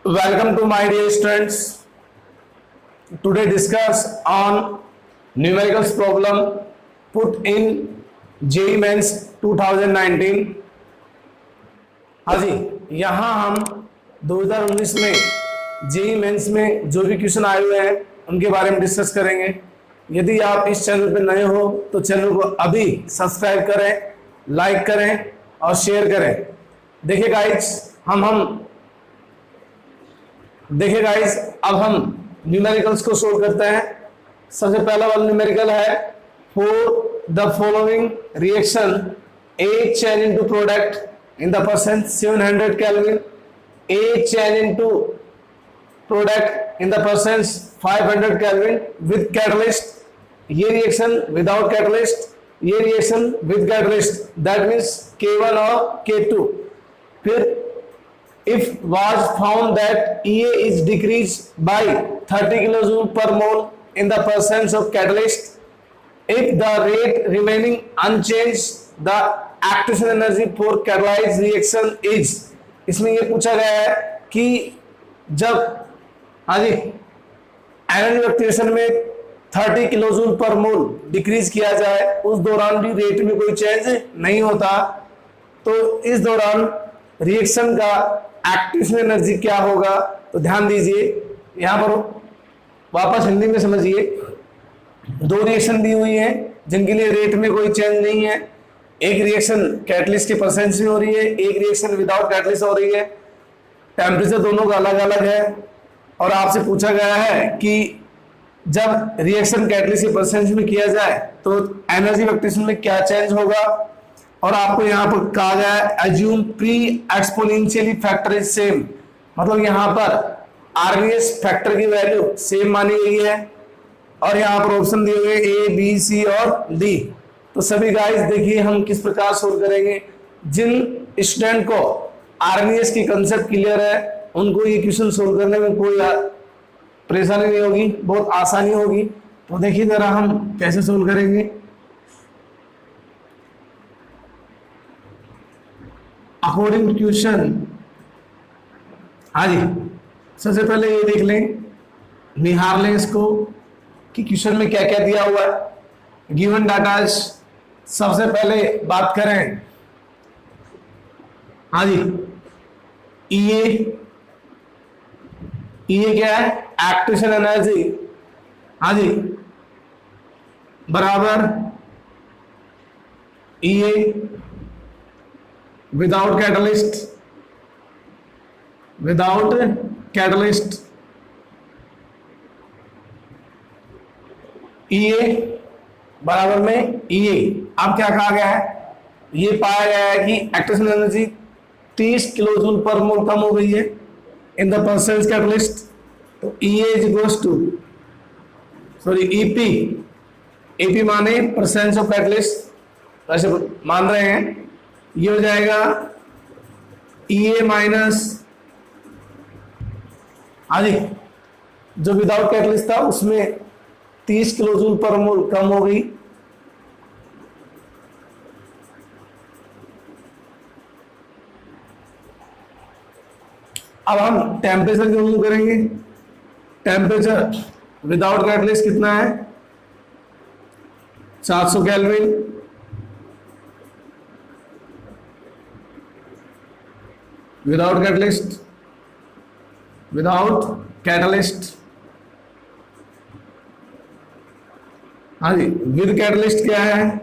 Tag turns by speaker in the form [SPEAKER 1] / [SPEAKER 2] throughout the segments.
[SPEAKER 1] Welcome to my dear students. Today discuss on numericals problem put in JEE Mains 2019. हाँ जी, यहाँ हम 2019 में JEE Mains में जो भी क्वेश्चन आए हुए हैं उनके बारे में डिस्कस करेंगे। यदि आप इस चैनल पर नए हो तो चैनल को अभी सब्सक्राइब करें, लाइक करें और शेयर करें। देखिए गाइस, अब हम न्यूमेरिकल्स को सोल्व करते हैं। सबसे पहला वाला न्यूमेरिकल है for the following reaction A chain into product in the percent 700 Kelvin, A chain into product in the percent 500 Kelvin with catalyst, ये रिएक्शन विदाउट कैटलिस्ट, ये reaction with catalyst, that means K1 और K2। फिर if was found that EA is decreased by 30 kilojoule per mole in the presence of catalyst, if the rate remaining unchanged, the activation energy for catalyzed reaction is, इसमें ये पूछा गया है कि जब energy activation में 30 kilojoule पर मोल decrease किया जाए, उस दौरान भी रेट में कोई चेंज नहीं होता, तो इस दौरान रिएक्शन का एक्टिवेशन एनर्जी क्या होगा। तो ध्यान दीजिए, यहां पर वापस हिंदी में समझिए। दो रिएक्शन दी हुई हैं जिनके लिए रेट में कोई चेंज नहीं है। एक रिएक्शन कैटलिस्ट के प्रेजेंस में हो रही है, एक रिएक्शन विदाउट कैटलिस्ट हो रही है। टेम्परेचर दोनों का अलग अलग है और आपसे पूछा गया है कि जब रिएक्शन कैटलिस्ट के प्रेजेंस में किया जाए तो एनर्जी एक्टिवेशन में क्या चेंज होगा। और आपको यहाँ पर कहा गया है assume pre exponentially factor is same, मतलब यहाँ पर आरवीएस फैक्टर की वैल्यू सेम मानी गई है। और यहाँ पर ऑप्शन दिए हुए ए, बी, सी और डी। तो सभी गाइस देखिए हम किस प्रकार सोल्व करेंगे। जिन स्टूडेंट को आरवीएस की कंसेप्ट क्लियर है उनको ये क्वेश्चन सोल्व करने में कोई परेशानी नहीं होगी, बहुत आसानी होगी। तो देखिए जरा हम कैसे सोल्व करेंगे। अकॉर्डिंग टू क्वेश्चन, हाँ जी, सबसे पहले ये देख लें, निहार लें इसको कि क्वेश्चन में क्या क्या दिया हुआ है। गिवन डाटा, सबसे पहले बात करें, हाँ जी, ये क्या है, एक्टिवेशन एनर्जी, हाँ जी, बराबर ये विदाउट कैटलिस्ट EA बराबर में EA। अब क्या कहा गया है, ये पाया गया है कि एक्टिवेशन एनर्जी 30 किलोजूल पर मोल कम हो गई है इन द परसेंट कैटलिस्ट। तो EA is equals to EP माने परसेंट ऑफ कैटलिस्ट, वैसे मान रहे हैं, ये हो जाएगा EA माइनस, हाँ जी, जो विदाउट कैटलिस्ट था उसमें 30 किलोजूल पर मोल कम हो गई। अब हम टेम्परेचर की मूव करेंगे। टेम्परेचर विदाउट कैटलिस्ट कितना है, 700 केल्विन। विदाउट कैटलिस्ट, हाँ जी, विद कैटलिस्ट क्या है,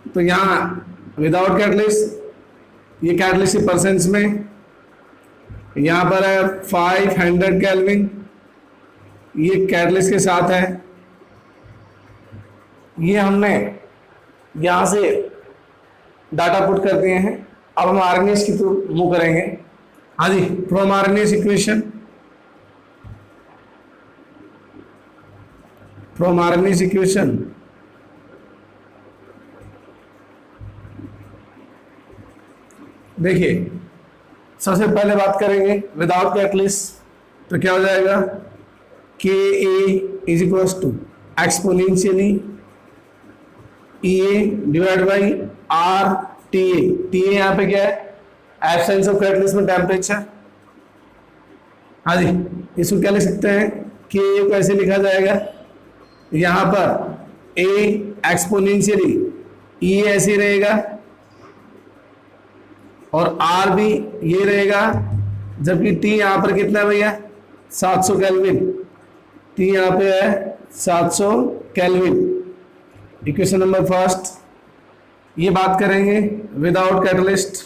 [SPEAKER 1] तो यहाँ विदाउट कैटलिस्ट, ये कैटलिस्ट की परसेंट में, यहाँ पर है 500 केल्विन, ये कैटलिस्ट के साथ है। ये हमने यहाँ से डाटा पुट कर दिए हैं। अब हम आरएनएस की तो मूव करेंगे, हाँ जी, फ्रॉम आरएनएस इक्वेशन, देखिए सबसे पहले बात करेंगे विदाउट कैटलिस्ट, तो क्या हो जाएगा, KA is equals to exponentially EA divide by RTA। TA यहाँ पे क्या है, एब्सेंस ऑफ कैटलिस्ट में टेम्परेचर, हाँ जी, इसको क्या लिख सकते हैं कि ए को ऐसे लिखा जाएगा, यहाँ पर ए एक्सपोनेंशियली ई ऐसे रहेगा और आर भी ये रहेगा, जबकि टी यहाँ पर कितना है भैया 700 केल्विन, टी यहाँ पे है 700 केल्विन। इक्वेशन नंबर फर्स्ट ये बात करेंगे विदाउट कैटलिस्ट,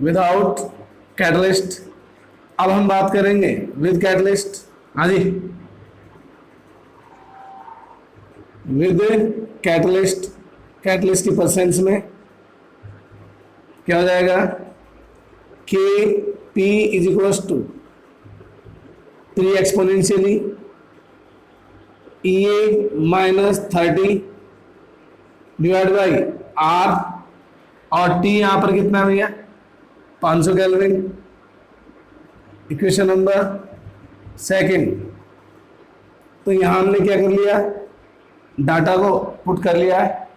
[SPEAKER 1] विदाउट कैटलिस्ट। अब हम बात करेंगे विद कैटलिस्ट। हाँ जी, विद कैटलिस्ट, कैटलिस्ट की परसेंट में क्या हो जाएगा, K P is equal to 3 exponentially E A minus 30 divide by R, और टी यहां पर कितना है भैया 500 केल्विन। इक्वेशन नंबर सेकंड, तो यहां हमने क्या कर लिया, डाटा को पुट कर लिया है।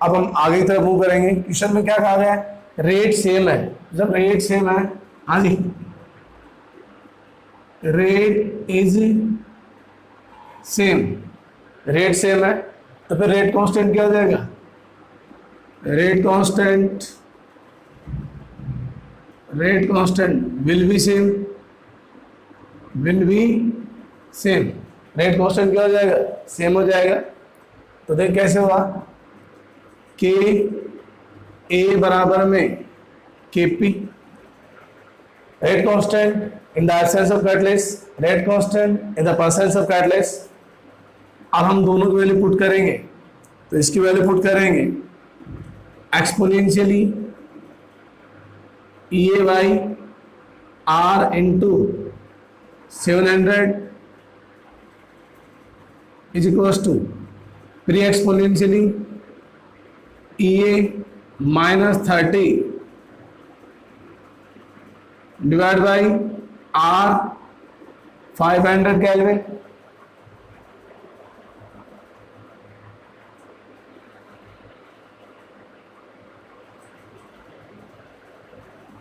[SPEAKER 1] अब हम आगे की तरफ मूव करेंगे। क्वेश्चन में क्या कहा गया है, रेट सेम है। जब रेट सेम है, हाँ जी, rate is same, rate same है तो फिर रेट कांस्टेंट क्या हो जाएगा, rate constant will be same, will be same, rate constant क्या हो जाएगा, सेम हो जाएगा। तो देख कैसे हुआ, के ए बराबर में K P, rate constant in the absence of catalyst, rate constant in the presence of catalyst. अब हम दोनों की वैल्यू पुट करेंगे, तो इसकी वैल्यू पुट करेंगे exponentially E A by R into 700 is equal to pre exponentially E A minus 30 divide by R 500 kelvin.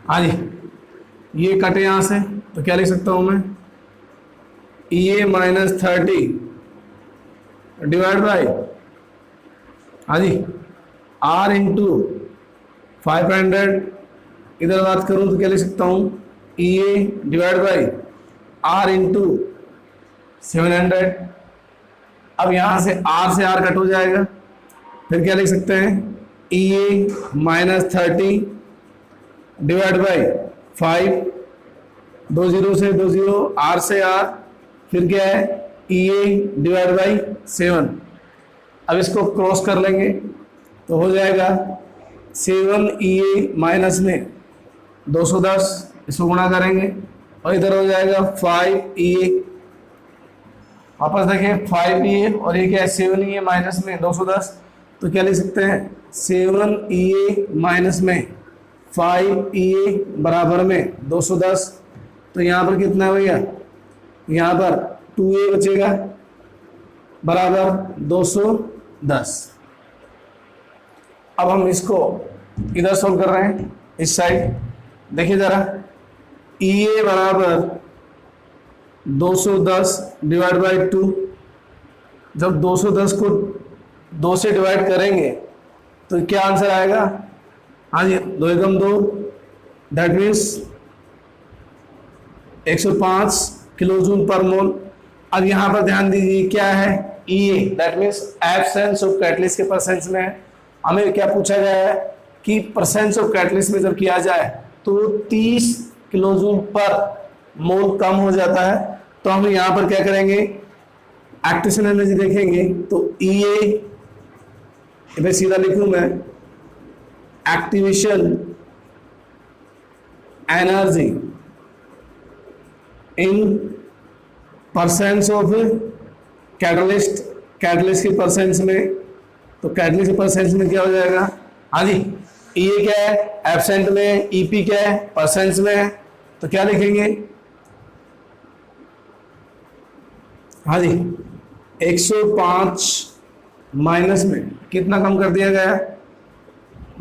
[SPEAKER 1] हाँ जी, ये कटे यहां से तो क्या लिख सकता हूं मैं, ई ए माइनस 30 डिवाइड बाई, हाँ जी, आर इंटू 500, इधर बात करूं तो क्या लिख सकता हूं, ई ए डिवाइड बाई आर इंटू 700। अब यहां से आर कट हो जाएगा, फिर क्या लिख सकते हैं, ई ए माइनस 30 डिवाइड बाई 5, 2 0 से 2 0, आर से आर, फिर क्या है ई ए डिवाइड बाई 7। अब इसको क्रॉस कर लेंगे तो हो जाएगा 7 ई ए माइनस में 210, इसको गुणा करेंगे और इधर हो जाएगा 5 ई ए, वापस देखिए 5 ई ए और ये क्या है 7 ई ए माइनस में 210, तो क्या लिख सकते हैं 7 ई ए माइनस में 5 ई ए बराबर में 210। तो यहाँ पर कितना है भैया, यहाँ पर 2a बचेगा बराबर 210। अब हम इसको इधर सोल्व कर रहे हैं, इस साइड देखिए जरा, ई ए बराबर 210 डिवाइड बाई 2। जब 210 को 2 से डिवाइड करेंगे तो क्या आंसर आएगा, हाँ जी 2 एकम 2, दैट मीन्स 105 किलो जूल पर मोल। अब यहाँ पर ध्यान दीजिए क्या है, E A, that means absence of catalyst के परसेंट में है। हमें क्या पूछा गया है कि परसेंट ऑफ कैटलिस्ट में जब किया जाए तो 30 किलो जूल पर मोल कम हो जाता है। तो हम यहाँ पर क्या करेंगे, एक्टिवेशन एनर्जी देखेंगे तो ई ए सीधा लिखूं मैं, activation energy in percents of catalyst, catalyst के परसेंट्स में, तो कैटलिस्ट के परसेंट्स में क्या हो जाएगा, हाँ जी ई ए क्या है एब्सेंट में, ई पी क्या है परसेंट्स में है, तो क्या लिखेंगे, हाँ जी 105 माइनस में कितना कम कर दिया गया,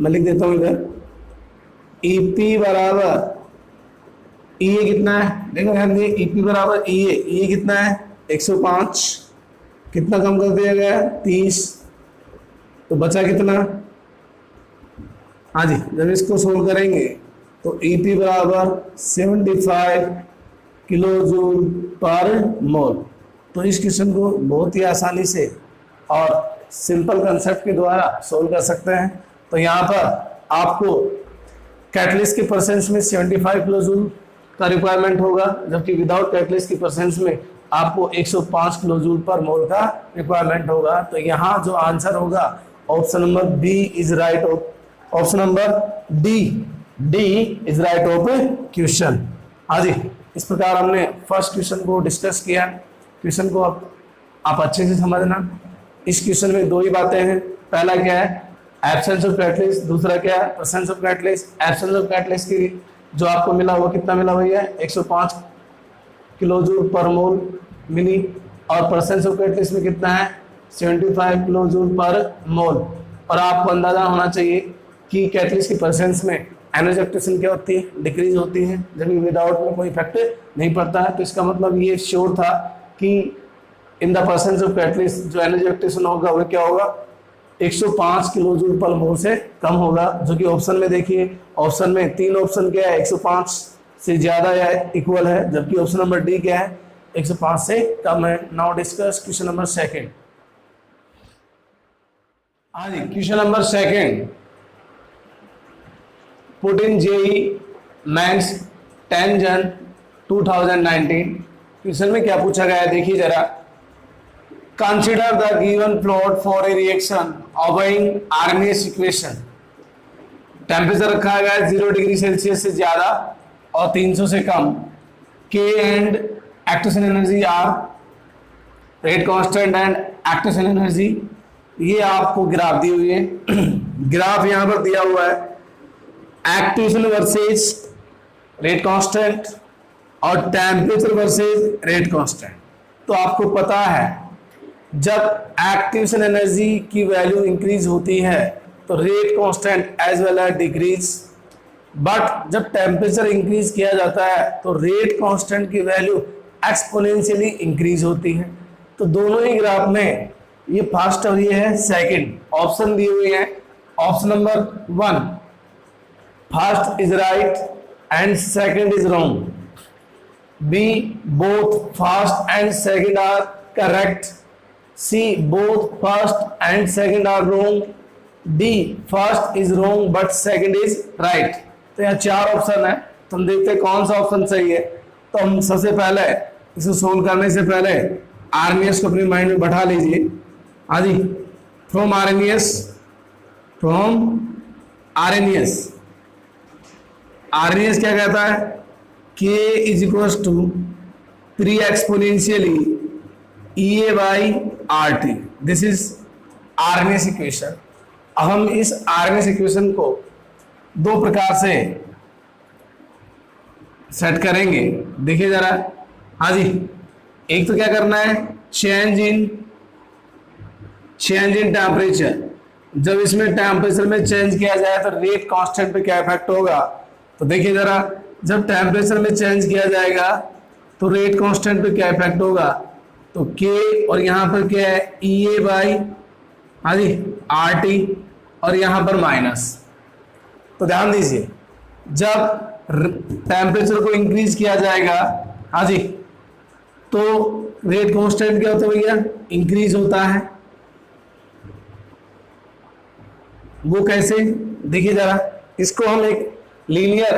[SPEAKER 1] मैं लिख देता हूं इधर, ई पी बराबर ई ए कितना है, देखो ध्यान दिए, ई पी बराबर ई ए कितना है 105, कितना कम कर दिया गया 30, तो बचा कितना, हाँ जी, जब इसको सोल्व करेंगे तो ई पी बराबर 75 किलो जूल पर मोल। तो इस क्वेश्चन को बहुत ही आसानी से और सिंपल कंसेप्ट के द्वारा सोल्व कर सकते हैं। तो यहाँ पर आपको कैटलिस्ट के परसेंट में 75 किलो जूल का रिक्वायरमेंट होगा, जबकि विदाउट कैटलिस्ट की परसेंट में आपको 105 किलो जूल पर मोल का रिक्वायरमेंट होगा। तो यहाँ जो आंसर होगा option number B is right, option number D is right of question. हाँ जी, इस प्रकार हमने फर्स्ट क्वेश्चन को डिस्कस किया। क्वेश्चन को आप अच्छे से समझना। इस क्वेश्चन में दो ही बातें हैं, पहला क्या है एब्सेंस ऑफ कैटलिस्ट, दूसरा क्या है presence of catalyst. Absence of catalyst की जो आपको मिला वो कितना मिला भैया 105 किलो जूल पर मोल मिली, और प्रेजेंस ऑफ कैटलिस्ट में कितना है 75 किलो जूल पर मोल। और आपको अंदाजा होना चाहिए कि कैटलिस्ट की प्रेजेंस में एनर्जी एक्टिवेशन क्या होती है, डिक्रीज होती है, जबकि विदाउट में कोई इफेक्ट नहीं पड़ता है। तो इसका मतलब ये श्योर था कि इन द प्रेजेंस ऑफ कैटलिस्ट जो एनर्जी एक्टिवेशन होगा वो क्या होगा 105 किलो जूल पर मोल से कम होगा, जो कि ऑप्शन में देखिए, ऑप्शन में तीन ऑप्शन क्या है 105 से ज्यादा या इक्वल है, जबकि ऑप्शन नंबर डी क्या है 105 से कम है। Now discuss question number second. हाँ जी, question number second, put in JEE Mains 10 Jan 2019। Question में क्या पूछा गया है देखिए जरा। Consider the given plot for a reaction obeying Arrhenius equation. Temperature रखा गया है 0 डिग्री सेल्सियस से ज्यादा और 300 से कम। K and activation energy R, rate constant and activation energy. ये आपको ग्राफ दी हुई है ग्राफ यहां पर दिया हुआ है, एक्टिवेशन वर्सेस रेट कांस्टेंट और टेम्परेचर वर्सेस रेट कांस्टेंट। तो आपको पता है जब एक्टिवेशन एनर्जी की वैल्यू इंक्रीज होती है तो rate constant as well as decrease, but जब टेम्परेचर इंक्रीज किया जाता है तो रेट कांस्टेंट की वैल्यू एक्सपोनेंशियली इंक्रीज होती है। तो दोनों ही ग्राफ में ये फर्स्ट और ये है सेकंड, ऑप्शन दिए हुए हैं। Option number 1 first is right and second is wrong. B both first and second are correct. C both first and second are wrong. D first is wrong but second is right. तो यहाँ चार option है, तो हम देखते हैं कौन सा ऑप्शन सही है। तो हम सबसे पहले इसे सोल्व करने से पहले आरएमएस को अपने माइंड में बैठा लीजिए। हाँ जी, फ्रॉम आरएमएस क्या कहता है K is equal to 3 exponentially EA by RT। This is RMS equation. अब हम इस आरएमएस इक्वेशन को दो प्रकार से सेट करेंगे, देखिए जरा। हाँ जी, एक तो क्या करना है चेंज इन टेम्परेचर। जब इसमें टेम्परेचर में चेंज किया जाए तो रेट कांस्टेंट पे क्या इफेक्ट होगा। तो देखिए जरा, जब टेम्परेचर में चेंज किया जाएगा तो रेट कांस्टेंट पे क्या इफेक्ट होगा। तो K और यहाँ पर क्या है EA बाई हाँ जी RT और यहाँ पर माइनस। तो ध्यान दीजिए, जब टेम्परेचर को इंक्रीज किया जाएगा हाँ जी तो रेट कांस्टेंट क्या होता है भैया इंक्रीज होता है। वो कैसे देखिए जरा, इसको हम एक लीनियर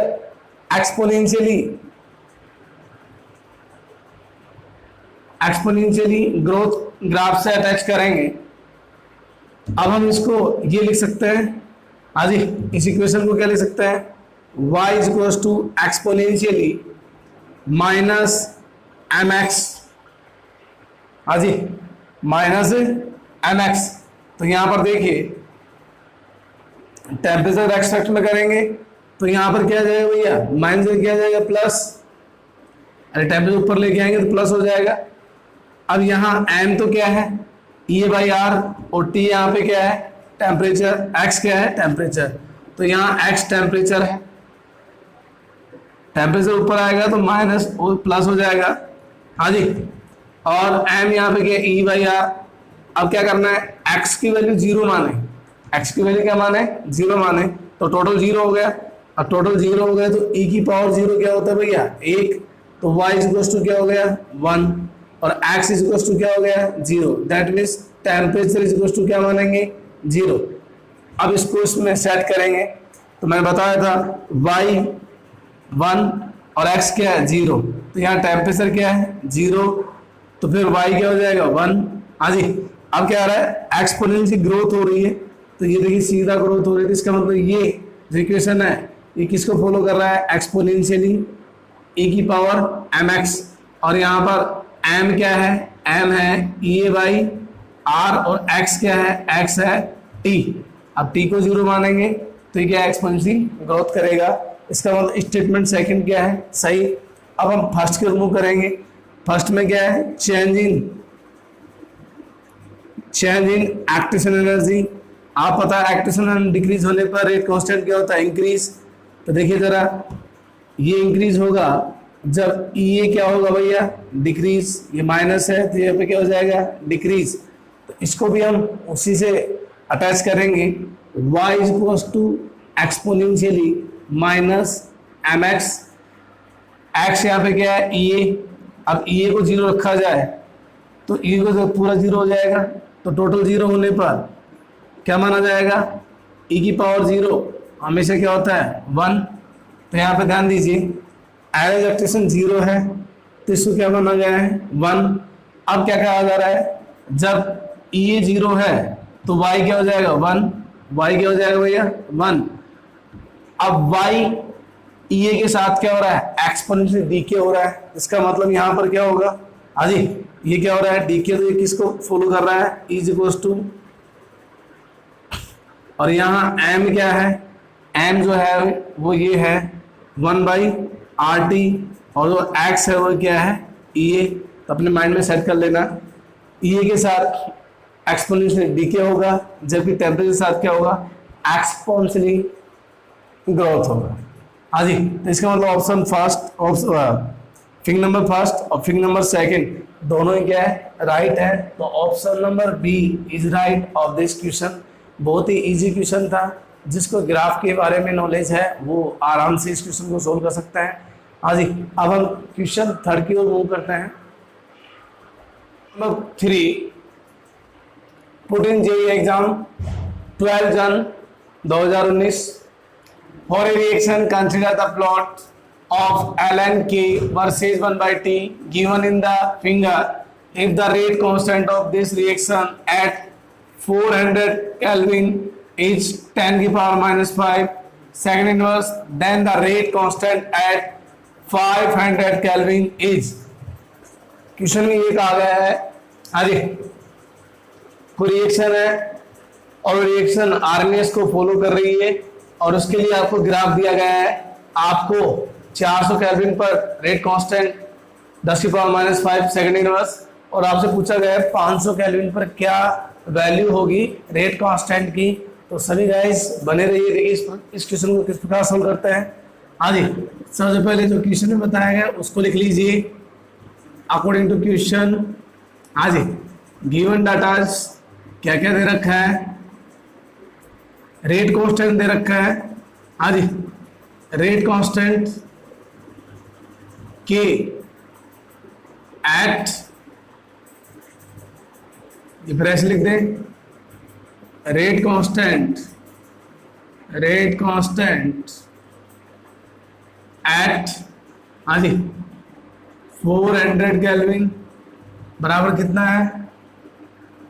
[SPEAKER 1] एक्सपोनेंशियली ग्रोथ ग्राफ से अटैच करेंगे। अब हम इसको ये लिख सकते हैं हाँ जी, इस इक्वेशन को क्या लिख सकते हैं y is equal to exponentially minus mx। हाँ जी, माइनस mx। तो यहां पर देखिए टेम्परेचर एक्सट्रैक्ट में करेंगे तो यहां पर क्या जाएगा भैया माइनस किया जाएगा प्लस, अरे टेम्परेचर ऊपर लेके आएंगे तो प्लस हो जाएगा। अब यहाँ m तो क्या है E बाई आर और T यहाँ पे क्या है टेम्परेचर, x क्या है टेम्परेचर। तो यहाँ x टेम्परेचर है, टेम्परेचर ऊपर आएगा तो माइनस प्लस हो जाएगा। हाँ जी, और m यहाँ पे क्या ई बाई आर। अब क्या करना है, x की वैल्यू जीरो माने, x की वैल्यू क्या माने, जीरो माने, तो टोटल जीरो हो गया। अब टोटल जीरो हो गया तो e की पावर जीरो क्या होता है भैया, एक, तो y इक्वल्स टू क्या हो गया, वन, और x इक्वल्स टू क्या हो गया, zero. That means temperature equals to क्या मानेंगे, जीरो। अब इसको इसमें सेट करेंगे, तो मैंने बताया था y वन और x क्या है, जीरो, तो यहाँ टेम्परेचर क्या है, जीरो, तो फिर y क्या हो जाएगा, वन। हाँ जी, अब क्या आ रहा है, एक्सपोनेंशियल ग्रोथ हो रही है, तो ये देखिए सीधा ग्रोथ हो रही है, तो इसका मतलब ये जो इक्वेशन है ये किसको फॉलो कर रहा है, एक्सपोनेंशियली e की पावर mx, और यहाँ पर m क्या है, m है e बाई r, और x क्या है, x है t। अब t को जीरो मानेंगे तो ये क्या है, एक्सपोनेंशियल ग्रोथ करेगा। इसका मतलब स्टेटमेंट सेकंड क्या है, सही। अब हम फर्स्ट के मूव करेंगे। फर्स्ट में क्या है, चेंज इन एक्टिवेशन एनर्जी। आप पता है एक्टिवेशन एनर्जी डिक्रीज होने पर रेट कांस्टेंट क्या होता है, इंक्रीज। तो देखिए जरा, ये इंक्रीज होगा जब ये क्या होगा भैया, डिक्रीज, ये माइनस है तो यहाँ पे क्या हो जाएगा, डिक्रीज। तो इसको भी हम उसी से अटैच करेंगे, y is equals to exponentially minus M X, X यहाँ पे क्या है, e। अब e को जीरो रखा जाए तो e को तो पूरा जीरो हो जाएगा, तो टोटल जीरो होने पर क्या माना जाएगा, e की पावर जीरो हमेशा क्या होता है, वन। तो यहाँ पे ध्यान दीजिए, एवरेज एक्सप्रेशन जीरो है तो इसको क्या माना गया है, वन। अब क्या कहा जा रहा है, जब e जीरो है तो y क्या हो जाएगा, वन, y क्या हो जाएगा भैया, वन। अब y e के साथ क्या हो रहा है, एक्सपोनेंशियल डीके हो रहा है, इसका मतलब यहाँ पर क्या होगा, हाँ जी, ये क्या हो रहा है, डीके, तो ये किसको फॉलो कर रहा है, इज इक्वल्स टू, और यहाँ m क्या है, m जो है वो ये है वन बाई आर टी, और जो x है वो क्या है, e। तो अपने माइंड में सेट कर लेना, e के साथ एक्सपोनेंशियल डीके होगा, जबकि टेम्परेचर के साथ क्या होगा, एक्सपोनेंशियली ग्रोथ होगा। हाँ जी, तो इसका मतलब ऑप्शन फर्स्ट, फिंग नंबर फर्स्ट और फिंग नंबर सेकंड दोनों ही क्या है, राइट है। तो option number B is right of this question. बहुत ही इजी क्वेश्चन था, जिसको ग्राफ के बारे में नॉलेज है वो आराम से इस क्वेश्चन को सोल्व कर सकता है। हाँ जी, अब हम क्वेश्चन थर्ड की ओर मूव करते हैं। Number 3, put in JEE exam 12 जन 2019 for a reaction consider the plot of ln k versus 1 by t given in the figure. If the rate constant of this reaction at 400 Kelvin is 10 की power minus 5 second inverse, then the rate constant at 500 Kelvin is। Question में ये कहा गया है, अरे कोई reaction है और रिएक्शन आरएमएस को फॉलो कर रही है, और उसके लिए आपको ग्राफ दिया गया है। आपको 400 केल्विन पर रेट कांस्टेंट 10 की पावर माइनस 5 सेकंड इनवर्स, और आपसे पूछा गया है 500 केल्विन पर क्या वैल्यू होगी रेट कांस्टेंट की। तो सभी गाइस बने रहिए, देखिए इस क्वेश्चन को किस प्रकार सोल्व करते हैं। हाँ जी, सबसे पहले जो क्वेश्चन में बताया गया उसको लिख लीजिए अकॉर्डिंग टू क्वेश्चन। हाँ जी, गिवन डाटाज क्या क्या दे रखा है, रेट कांस्टेंट दे रखा है। हाँ जी, रेट कांस्टेंट के एट, ये फिर ऐसे लिख दें, रेट कांस्टेंट एट, हाँ जी, 400 केल्विन बराबर कितना है,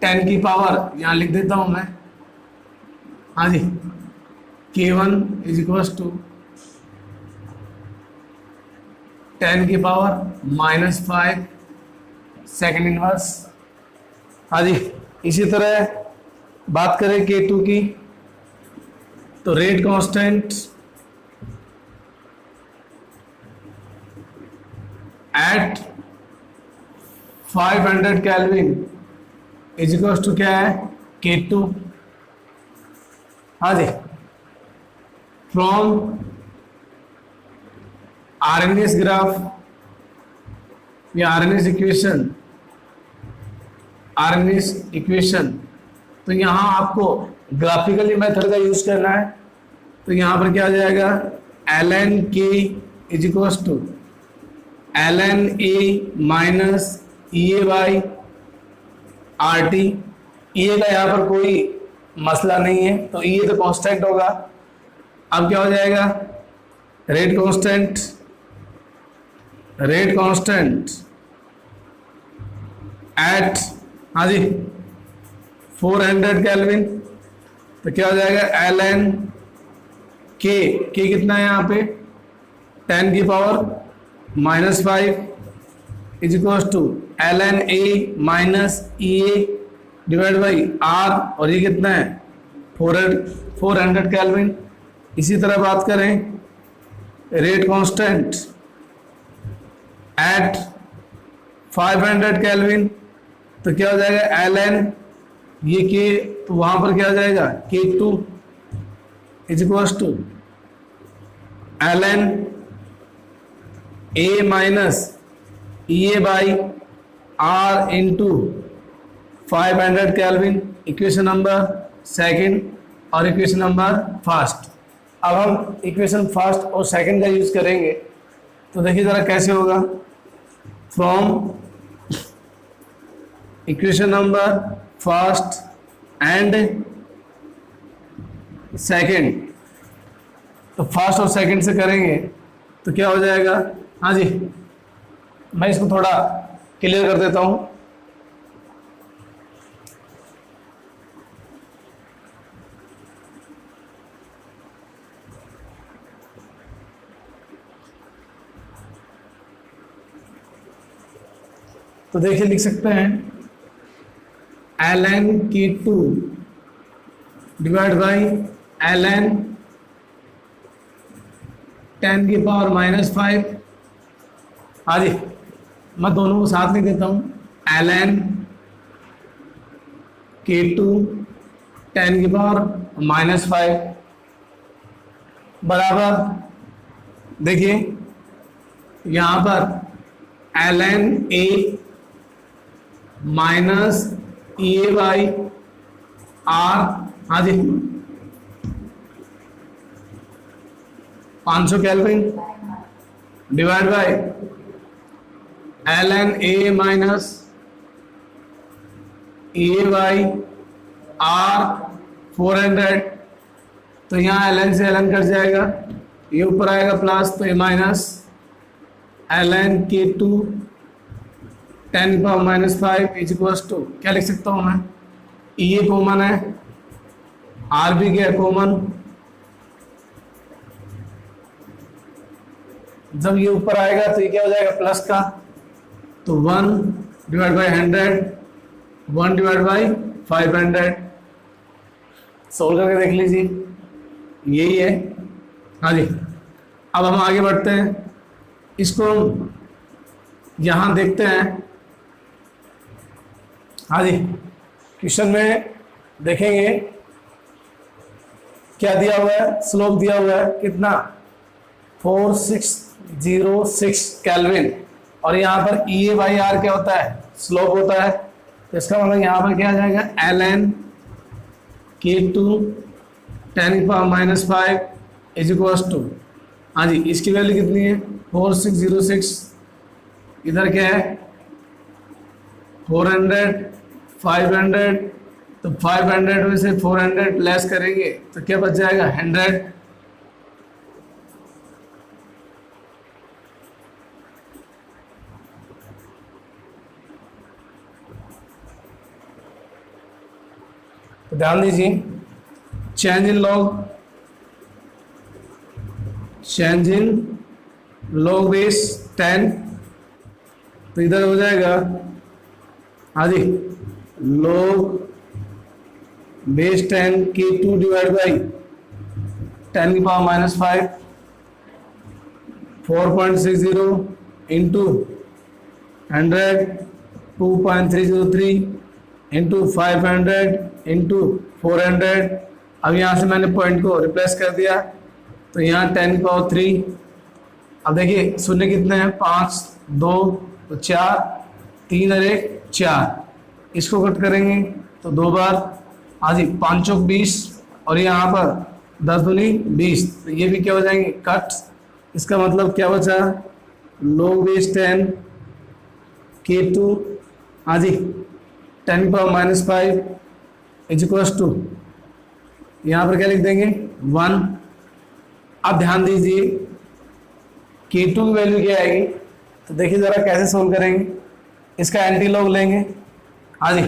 [SPEAKER 1] 10 की पावर, यहां लिख देता हूं मैं। हाँ जी, K1 इज इक्वल्स टू 10 की पावर माइनस 5 सेकेंड इनवर्स। हाँ जी, इसी तरह बात करें K2 की, तो rate constant at 500 kelvin is equals to क्या है, K2। हाँ जी, फ्रॉम आरएनएस ग्राफ या आरएनएस इक्वेशन, तो यहाँ आपको ग्राफिकली मेथड का यूज करना है। तो यहाँ पर क्या आ जाएगा, ln k is equals to ln a minus EA by RT। EA का यहाँ पर कोई मसला नहीं है, तो EA तो कांस्टेंट होगा। अब क्या हो जाएगा, रेट कांस्टेंट एट, हाँ जी, 400 केल्विन। तो क्या हो जाएगा, ln k कितना है यहाँ पे, 10 की power minus 5 is equal to ln a minus EA divide by R, और ये कितना है 400 केल्विन। इसी तरह बात करें रेट कांस्टेंट एट 500 केल्विन, तो क्या हो जाएगा ln ये k, तो वहां पर क्या हो जाएगा K2 is equal to ln a minus EA by R into 500 kelvin. Equation number second और इक्वेशन नंबर फर्स्ट। अब हम इक्वेशन फर्स्ट और सेकंड का यूज करेंगे, तो देखिए जरा कैसे होगा। From equation number first and second, तो फर्स्ट और सेकंड से करेंगे तो क्या हो जाएगा, हाँ जी, मैं इसको थोड़ा क्लियर कर देता हूं। तो देखिए लिख सकते हैं ln K2 divide by ln 10 की पावर माइनस 5। हाँ जी, मैं दोनों को साथ लिख देता हूँ, ln K2 10 की पावर माइनस 5 बराबर, देखिए यहाँ पर ln a minus EA by R, हाँ जी, 500 kelvin divide by ln a minus EA by R 400। तो यहाँ ln से ln कट जाएगा, ये ऊपर आएगा प्लस, तो a माइनस ln K2 10 की power minus 5 is equal to, क्या लिख सकता हूँ मैं, EA कॉमन है, R भी गया कॉमन, जब ये ऊपर आएगा तो ये क्या हो जाएगा प्लस का, तो 1 divide by 100, 1 divide by 500। Solve करके देख लीजिए, यही है। हाँ जी, अब हम आगे बढ़ते हैं, इसको यहां देखते हैं। हाँ जी, क्वेश्चन में देखेंगे क्या दिया हुआ है, स्लोप दिया हुआ है कितना 4606 केल्विन, और यहाँ पर EA बाई R क्या होता है, स्लोप होता है। तो इसका मतलब यहाँ पर क्या आ जाएगा, ln K2 10 की power minus 5 is equal to, हाँ जी, इसकी वैल्यू कितनी है 4606, इधर क्या है 400 500, तो 500 में से 400 लेस करेंगे तो क्या बच जाएगा 100। तो ध्यान दीजिए, चेंज इन लॉग बेस 10, तो इधर हो जाएगा, हाँ जी, log base 10 K2 divide by 10 की power minus 5, 4.60 into 100, 2.303 into 500 into 400। अब यहाँ से मैंने पॉइंट को रिप्लेस कर दिया, तो यहाँ 10 की पावर 3, अब देखिए शून्य कितने हैं, 5 2 तो 4, 3 और 1 4, इसको कट करेंगे तो 2 बार, हाँ जी 5 चौक 20, और यहाँ पर 10 दूनी 20, तो ये भी क्या हो जाएंगे कट। इसका मतलब क्या बचा, log base 10 K2, हाँ जी 10⁻⁵ इज इक्वल्स टू, यहाँ पर क्या लिख देंगे 1। अब ध्यान दीजिए K2 की वैल्यू क्या आएगी, तो देखिए जरा कैसे सोल्व करेंगे। इसका एंटी लॉग लेंगे, हाँ जी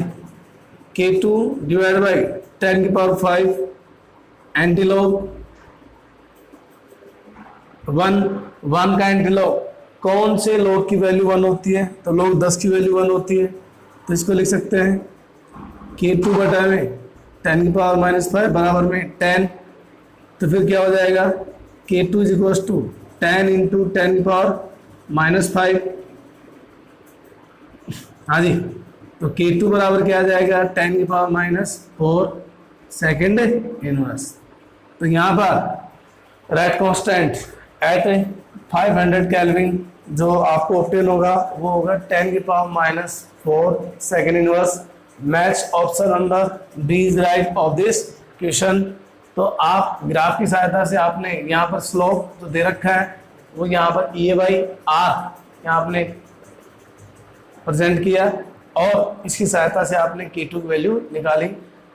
[SPEAKER 1] K2 divide by 10⁵ anti log 1 का एंटी लॉग, कौन से लॉग की वैल्यू 1 होती है, तो लॉग 10 की वैल्यू 1 होती है, तो इसको लिख सकते हैं K2 बटा में 10⁻⁵ बराबर में 10, तो फिर क्या हो जाएगा K2 is equals to 10 into 10⁻⁵, हाँ जी, तो K2 बराबर क्या आ जाएगा 10⁻⁴ सेकेंड इनवर्स। तो यहाँ पर रेट कांस्टेंट एट 500 केल्विन जो आपको ऑब्टेन होगा वो होगा 10⁻⁴ second inverse. Match option number B is right of this question. तो आप ग्राफ की सहायता से आपने यहाँ पर स्लोप जो दे रखा है वो यहाँ पर E/R यहाँ आपने प्रेजेंट किया और इसकी सहायता से आपने K2 की वैल्यू निकाली।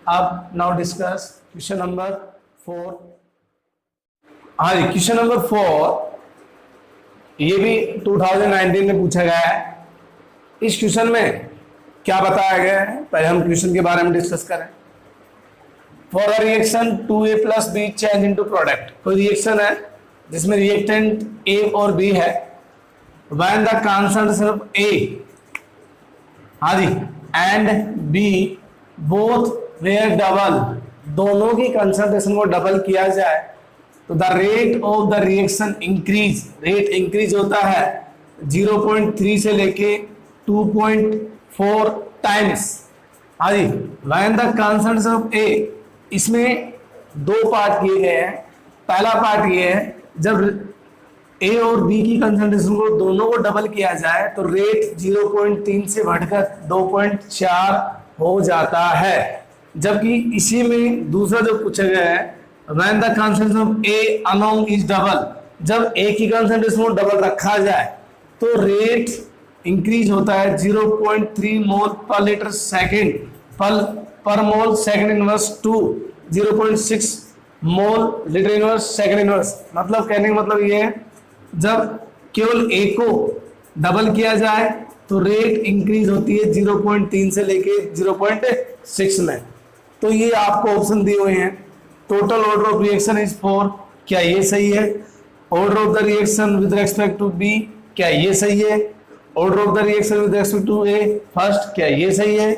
[SPEAKER 1] अब नाउ डिस्कस क्वेश्चन नंबर 4। हाँ जी, क्वेश्चन नंबर 4 ये भी 2019 में पूछा गया है। इस क्वेश्चन में क्या बताया गया है, पहले हम क्वेश्चन के बारे में डिस्कस करें। For a reaction 2A + B change into product, कोई रिएक्शन है जिसमें रिएक्टेंट A और B है, व्हेन द कॉन्सेंट्रेशन A, हाँ जी, and B both were double, दोनों की कंसंट्रेशन को डबल किया जाए तो the rate of the reaction increase, rate increase होता है 0.3 से लेके 2.4 टाइम्स। हाँ जी, when the concentration of A, इसमें दो पार्ट किए गए हैं। पहला पार्ट ये है जब A और B की कंसंट्रेशन को दोनों को डबल किया जाए तो रेट 0.3 से बढ़कर 2.4 हो जाता है। जबकि इसी में दूसरा जो पूछा गया है when the concentration of A along is double, जब A की कंसंट्रेशन को डबल रखा जाए तो रेट इंक्रीज होता है 0.3 मोल पर litre second per mole second inverse to 0.6 mole litre inverse second inverse. मतलब कहने का मतलब ये है जब केवल A को डबल किया जाए तो रेट इंक्रीज होती है 0.3 से लेके 0.6 में। तो ये आपको ऑप्शन दिए हुए हैं। Total order of reaction is 4, क्या ये सही है? Order of the reaction with respect to B, क्या ये सही है? Order of the reaction with respect to A first, क्या ये सही है?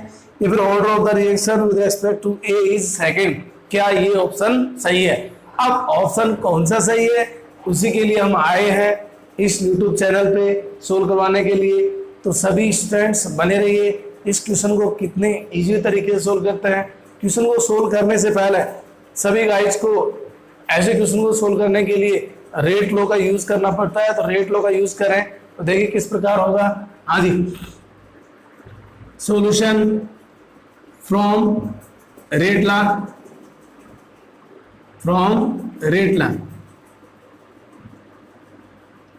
[SPEAKER 1] या फिर order of the reaction with respect to A is second, क्या ये ऑप्शन सही है? अब ऑप्शन कौन सा सही है उसी के लिए हम आए हैं इस YouTube चैनल पे सोल्व करवाने के लिए। तो सभी स्टूडेंट्स बने रहिए। इस क्वेश्चन को कितने इजी तरीके से सोल्व करते हैं, क्वेश्चन को सोल्व करने से पहले सभी गाइड्स को ऐसे क्वेश्चन को सोल्व करने के लिए रेट लॉ का यूज करना पड़ता है। तो रेट लॉ का यूज करें तो देखिए किस प्रकार होगा। हाँ जी, सॉल्यूशन फ्रॉम रेट लॉ,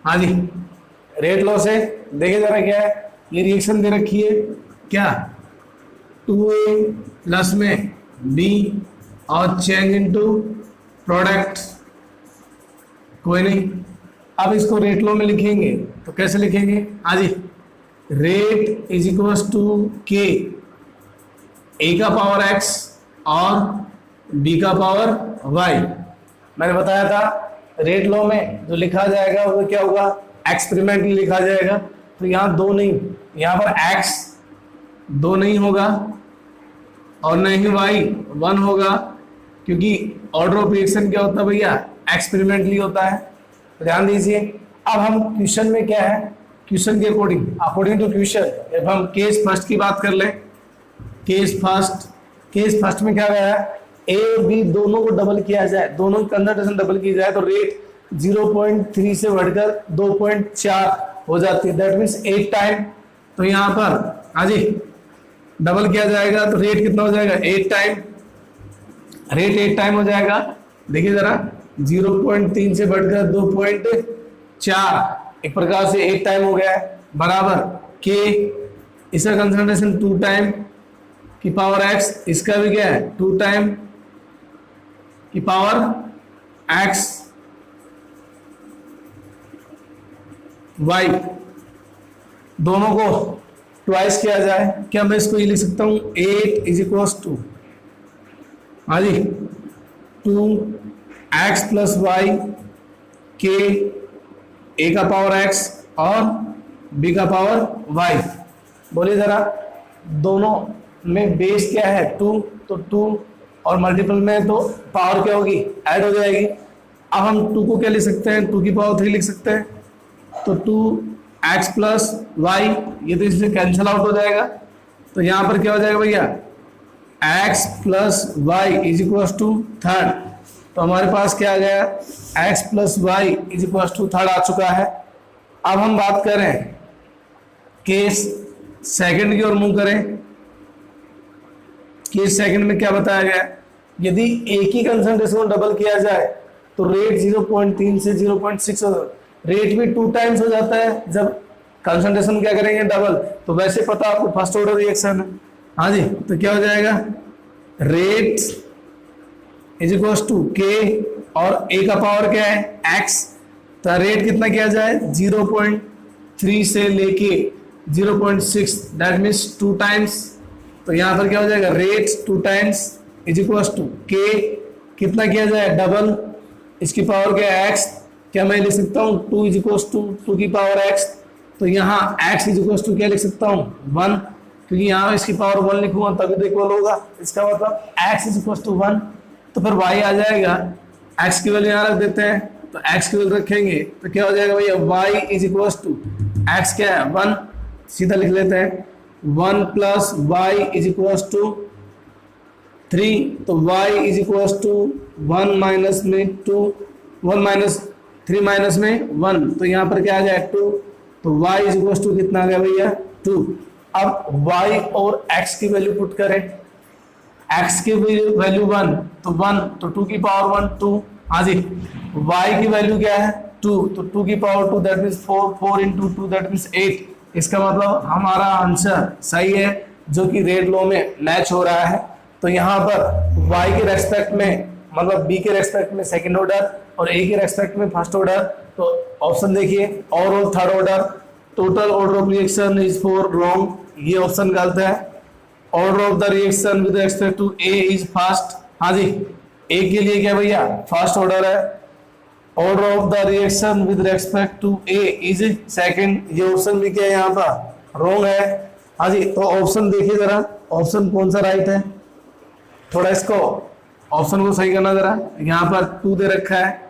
[SPEAKER 1] हाँ जी, रेट लॉ से देखिए जरा क्या है। ये रिएक्शन दे रखी है क्या 2A प्लस में B और चेंज इनटू प्रोडक्ट, कोई नहीं। अब इसको रेट लॉ में लिखेंगे तो कैसे लिखेंगे? हाँ जी, rate is equals to K A का पावर X और B का पावर Y। मैंने बताया था रेट लॉ में जो लिखा जाएगा वो क्या होगा, एक्सपेरिमेंटली लिखा जाएगा। तो यहाँ दो नहीं, यहाँ पर X 2 नहीं होगा और न ही Y 1 होगा, क्योंकि ऑर्डर ऑफ रिएक्शन क्या होता है भैया, एक्सपेरिमेंटली होता है। तो ध्यान दीजिए। अब हम क्वेश्चन में क्या है, क्वेश्चन के अकॉर्डिंग टू क्वेश्चन, जब हम केस फर्स्ट की बात कर लें, केस फर्स्ट में क्या गया है, A और B दोनों को डबल किया जाए, दोनों की कंसंट्रेशन डबल की जाए तो रेट 0.3 से बढ़कर 2.4 हो जाती है, दैट मीन्स 8 टाइम। तो यहाँ पर हाँ जी डबल किया जाएगा तो रेट कितना हो जाएगा 8 टाइम, रेट 8 टाइम हो जाएगा। देखिए जरा 0.3 से बढ़कर 2.4 एक प्रकार से 8 टाइम हो गया है, बराबर के इसका कंसंट्रेशन 2 टाइम की पावर x, इसका भी क्या है 2 टाइम की पावर x y, दोनों को ट्वाइस किया जाए, क्या मैं इसको ये लिख सकता हूं 8 इज इक्वल्स टू हाँ जी 2x प्लस वाई के a का पावर x और b का पावर y। बोलिए जरा दोनों में बेस क्या है 2, तो 2 और मल्टीपल में तो पावर क्या होगी ऐड हो जाएगी। अब हम 2 को क्या लिख सकते हैं 2 की पावर 3 लिख सकते हैं, तो 2x प्लस वाई, ये तो इससे कैंसिल आउट हो जाएगा। तो यहाँ पर क्या हो जाएगा भैया x plus Y is equal to 3, तो हमारे पास क्या आ गया x plus Y is equal to 3 आ चुका है। अब हम बात करें केस सेकंड की ओर मूव करें। केस सेकंड में क्या बताया गया, यदि एक ही कंसंट्रेशन को डबल किया जाए तो रेट 0.3 से 0.6 हो, रेट भी 2 टाइम्स हो जाता है जब कंसंट्रेशन क्या करेंगे डबल। तो वैसे पता आपको फर्स्ट ऑर्डर रिएक्शन है हाँ जी, तो क्या हो जाएगा रेट इज इक्वल टू के और ए का पावर क्या है x, तो रेट कितना किया जाए 0.3 से लेके 0.6, दैट मीन्स 2 टाइम्स। तो यहाँ पर क्या हो जाएगा rate 2 times is equal to K, कितना किया जाए डबल, इसकी पावर क्या है x, क्या मैं लिख सकता हूँ 2 इज इक्वल टू 2 की पावर x, तो यहाँ x इज इक्वल टू क्या लिख सकता हूँ 1, क्योंकि यहाँ इसकी पावर 1 लिखूंगा तभी तो इक्वल होगा, इसका मतलब x इज इक्वल टू 1। तो फिर y आ जाएगा, x की वैल्यू यहाँ रख देते हैं, तो x की वैल्यू रखेंगे तो क्या हो जाएगा भैया y is equal to x क्या है 1, सीधा लिख लेते हैं 1 plus Y is equal to 3, तो y is equal to 1 minus में 2, 1 माइनस 3 माइनस में 1, तो यहाँ पर क्या आ जाए 2, तो y इज इक्वल टू कितना आ गया भैया 2। अब y और x की वैल्यू पुट करें, x की वैल्यू 1 तो 1, तो 2 की पावर 1 2 हाँ जी, y की वैल्यू क्या है 2, तो 2 की power 2 that means 4, 4 into 2 that means 8। इसका मतलब हमारा आंसर सही है जो कि रेट लॉ में मैच हो रहा है। तो यहाँ पर y के रेस्पेक्ट में मतलब b के रेस्पेक्ट में सेकंड ऑर्डर और a के रेस्पेक्ट में फर्स्ट ऑर्डर, तो ऑप्शन देखिए overall third order, total order of reaction is 4 wrong, ये ऑप्शन गलत है। Order of the reaction with respect to A is first, हाँ जी ए के लिए क्या भैया फर्स्ट ऑर्डर है। Order of the reaction with respect to A is second, ये ऑप्शन भी क्या है यहाँ पर रॉन्ग है हाँ जी। तो ऑप्शन देखिए जरा ऑप्शन कौन सा राइट है, थोड़ा इसको ऑप्शन को सही करना जरा, यहाँ पर 2 दे रखा है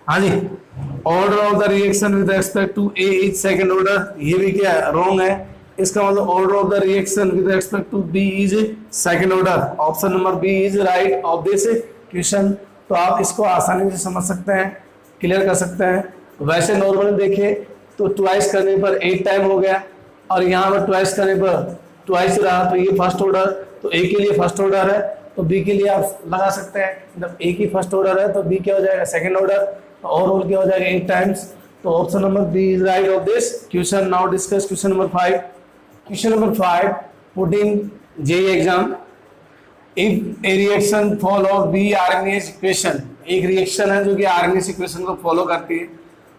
[SPEAKER 1] हाँ जी। Order of the reaction with respect to A is second order, ये भी क्या रॉन्ग है। इसका मतलब order of the reaction with respect to B is second order, option number B is right of this question. तो आप इसको आसानी से समझ सकते हैं, क्लियर कर सकते हैं। वैसे नॉर्मली देखिए तो ट्वाइस करने पर 8 टाइम हो गया और यहाँ पर ट्वाइस करने पर ट्वाइस रहा, तो ये फर्स्ट ऑर्डर, तो ए के लिए फर्स्ट ऑर्डर है तो बी के लिए आप लगा सकते हैं, जब ए की फर्स्ट ऑर्डर है तो बी क्या हो जाएगा सेकंड ऑर्डर, तो ओवरऑल क्या हो जाएगा 8 टाइम्स। तो option number B is right of this question. Now discuss question number 5। Question number 5 put in JEE exam, if a reaction follow be Arrhenius equation, एक रिएक्शन है जो कि आर्गेनियस इक्वेशन को फॉलो करती है।